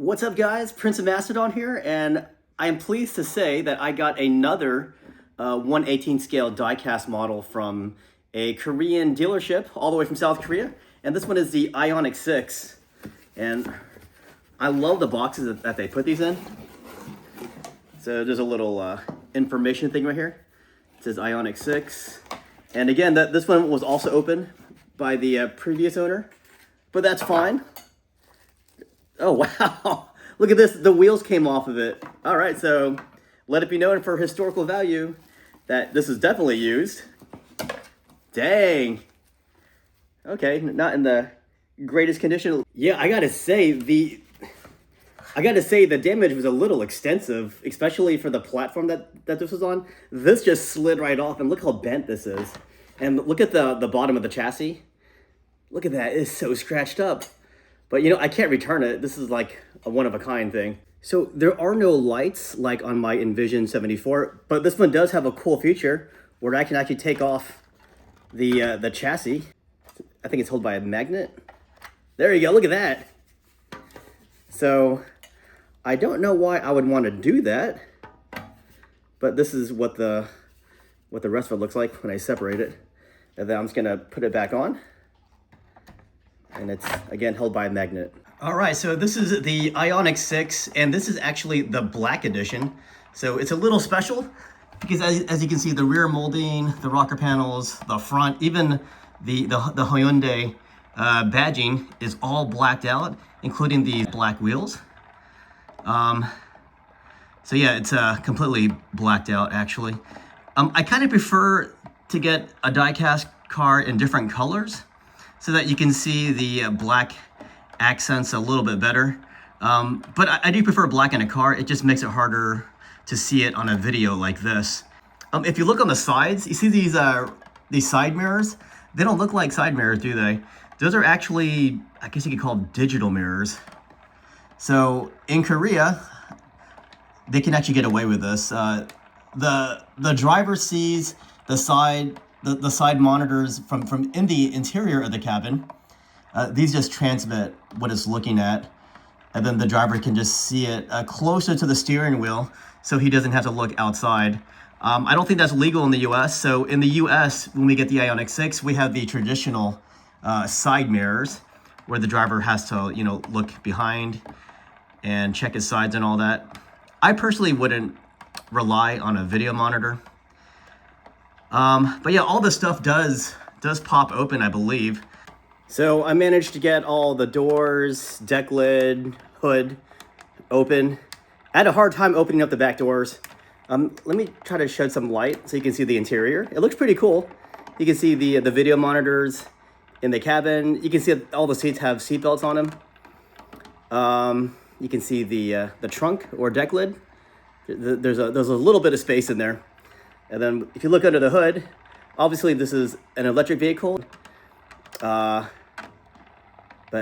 What's up, guys? Prince of Macedon here, and I am pleased to say that I got another 1/18 scale diecast model from a Korean dealership all the way from South Korea, and this one is the IONIQ 6, and I love the boxes that they put these in. So there's a little information thing right here. It says IONIQ 6, and again, this one was also open by the previous owner, but that's fine. Oh, wow. Look at this. The wheels came off of it. All right, so let it be known for historical value that this is definitely used. Dang. Okay, not in the greatest condition. Yeah, I gotta say the damage was a little extensive, especially for the platform that this was on. This just slid right off, and look how bent this is. And look at the bottom of the chassis. Look at that. It's so scratched up. But you know, I can't return it. This is like a one-of-a-kind thing. So there are no lights like on my Envision 74, but this one does have a cool feature where I can actually take off the chassis. I think it's held by a magnet. There you go, look at that. So I don't know why I would want to do that, but this is what the rest of it looks like when I separate it. And then I'm just gonna put it back on. And it's, again, held by a magnet. All right, so this is the IONIQ 6, and this is actually the black edition. So it's a little special because as you can see, the rear molding, the rocker panels, the front, even the Hyundai badging is all blacked out, including the black wheels. So yeah, it's completely blacked out, actually. I kind of prefer to get a die-cast car in different colors, so that you can see the black accents a little bit better. But I do prefer black in a car. It just makes it harder to see it on a video like this. If you look on the sides, you see these side mirrors? They don't look like side mirrors, do they? Those are actually, I guess you could call them digital mirrors. So in Korea, they can actually get away with this. The driver sees the side monitors from in the interior of the cabin. These just transmit what it's looking at, and then the driver can just see it closer to the steering wheel, so he doesn't have to look outside. I don't think that's legal in the US. So in the US, when we get the IONIQ 6, we have the traditional side mirrors, where the driver has to, you know, look behind and check his sides and all that. I personally wouldn't rely on a video monitor. But yeah, all this stuff does pop open, I believe. So I managed to get all the doors, deck lid, hood open. I had a hard time opening up the back doors. Let me try to shed some light so you can see the interior. It looks pretty cool. You can see the video monitors in the cabin. You can see all the seats have seat belts on them. You can see the trunk or deck lid. There's a little bit of space in there. And then if you look under the hood, obviously this is an electric vehicle. But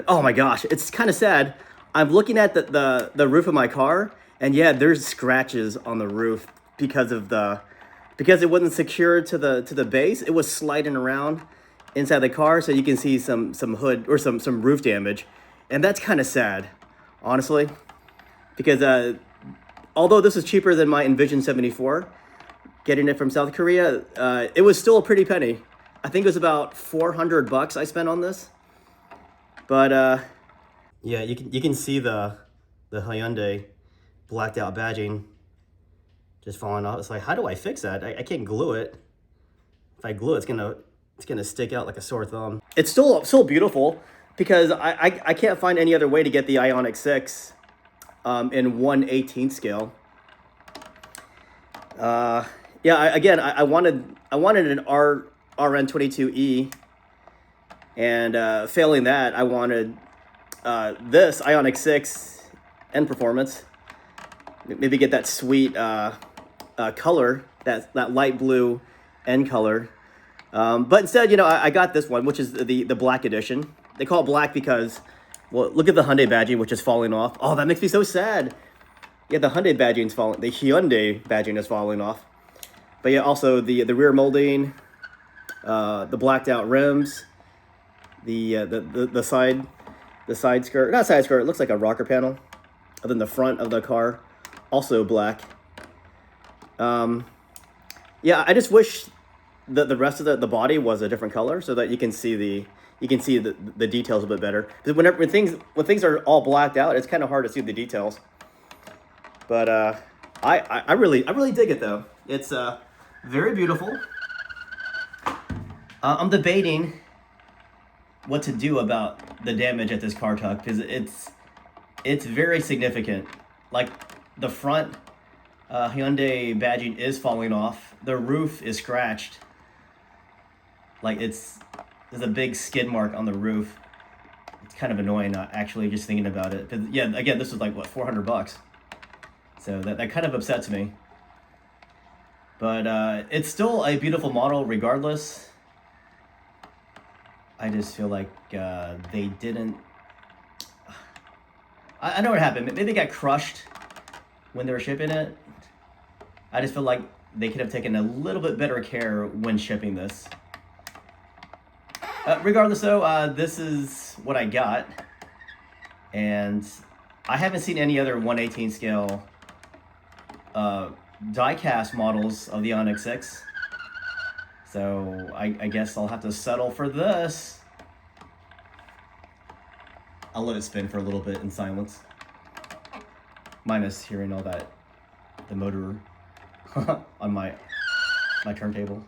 oh my gosh, it's kind of sad. I'm looking at the roof of my car, and yeah, there's scratches on the roof because it wasn't secured to the base. It was sliding around inside the car, so you can see some hood or some roof damage. And that's kind of sad, honestly, because although this is cheaper than my Envision 74, getting it from South Korea, it was still a pretty penny. I think it was about $400 I spent on this. But yeah, you can see the Hyundai blacked out badging just falling off. It's like, how do I fix that? I can't glue it. If I glue it, it's gonna stick out like a sore thumb. It's still beautiful because I can't find any other way to get the IONIQ 6 in 1/18 scale. Yeah, I wanted an RN22E, and failing that, I wanted this IONIQ 6 N Performance. Maybe get that sweet color, that light blue N color. But instead, you know, I got this one, which is the black edition. They call it black because, well, look at the Hyundai badging, which is falling off. Oh, that makes me so sad. Yeah, the Hyundai badging is falling off. But yeah, also the rear molding, the blacked out rims, the side skirt, not side skirt, it looks like a rocker panel. And then the front of the car, also black. Yeah, I just wish that the rest of the body was a different color so that you can see the details a bit better. Because when things are all blacked out, it's kind of hard to see the details. But I really dig it though. It's very beautiful. I'm debating what to do about the damage at this car tuck because it's very significant. Like the front Hyundai badging is falling off. The roof is scratched. Like there's a big skid mark on the roof. It's kind of annoying, actually, just thinking about it. But yeah, again, this was like what, $400. So that kind of upsets me. But it's still a beautiful model regardless. I just feel like they didn't. I know what happened. Maybe they got crushed when they were shipping it. I just feel like they could have taken a little bit better care when shipping this. Regardless though, this is what I got. And I haven't seen any other 1/18 scale diecast models of the IONIQ 6. So I guess I'll have to settle for this. I'll let it spin for a little bit in silence. Minus hearing all that, the motor on my turntable.